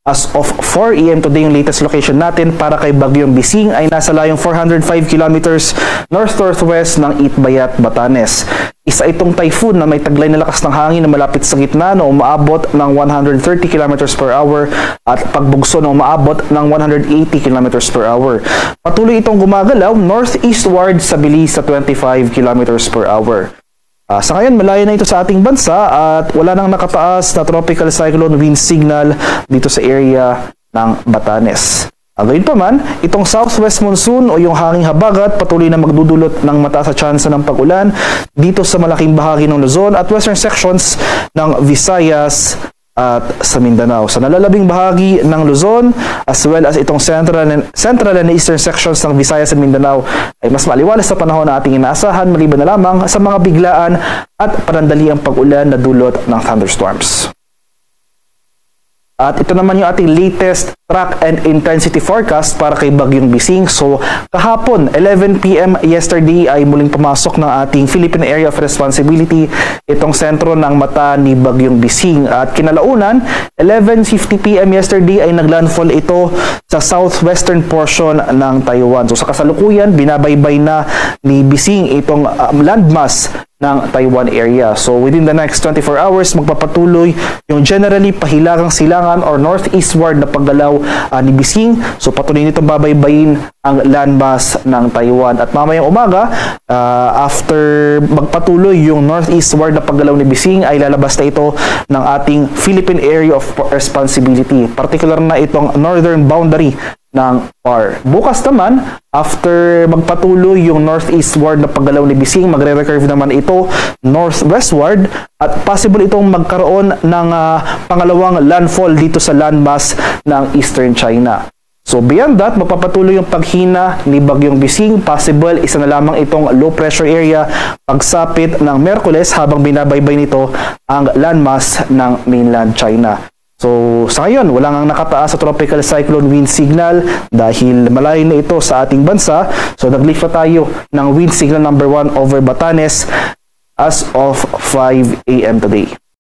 As of 4 AM today, yung latest location natin para kay Bagyong Bising ay nasa layong 405 kilometers north-northwest ng Itbayat, Batanes. Isa itong typhoon na may taglay na lakas ng hangin na malapit sa gitna na umaabot ng 130 kilometers per hour at pagbugso na umaabot ng 180 kilometers per hour. Patuloy itong gumagalaw northeastward sa bilis sa 25 kilometers per hour. Sa ngayon, malayo na ito sa ating bansa at wala nang nakataas na tropical cyclone wind signal dito sa area ng Batanes. Gayun pa man, itong southwest monsoon o yung hanging habagat patuloy na magdudulot ng mataas na tsansa ng pag-ulan dito sa malaking bahagi ng Luzon at western sections ng Visayas at sa Mindanao. Sa nalalabing bahagi ng Luzon as well as itong central and eastern sections ng Visayas at Mindanao ay mas maliwalas sa panahon na ating inaasahan maliban na lamang sa mga biglaan at panandaliang pag-ulan na dulot ng thunderstorms. At ito naman yung ating latest track and intensity forecast para kay Bagyong Bising. So, kahapon, 11 PM yesterday ay muling pumasok ng ating Philippine Area of Responsibility itong sentro ng mata ni Bagyong Bising. At kinalaunan, 11:50 PM yesterday ay naglandfall ito sa southwestern portion ng Taiwan. So, sa kasalukuyan, binabaybay na ni Bising itong landmass ng Taiwan area. So, within the next 24 hours, magpapatuloy yung generally pahilagang silangan or northeastward na paggalaw ni Bising. So, patuloy nitong babaybayin ang landmass ng Taiwan. At mamayang umaga, after magpatuloy yung northeastward na paggalaw ni Bising, ay lalabas na ito ng ating Philippine Area of Responsibility. Particular na itong northern boundary ng PAR. Bukas naman, after magpatuloy yung northeastward na paggalaw ni Bising, magre-recurve naman ito northwestward at possible itong magkaroon ng pangalawang landfall dito sa landmass ng Eastern China. So beyond that, magpapatuloy yung paghina ni Bagyong Bising. Possible, isa na lamang itong low pressure area pagsapit ng Miyerkules habang binabaybay nito ang landmass ng mainland China. So, sa ngayon, wala nang nakataas sa tropical cyclone wind signal dahil malayo na ito sa ating bansa. So, nag-lift pa tayo ng wind signal number 1 over Batanes as of 5 AM today.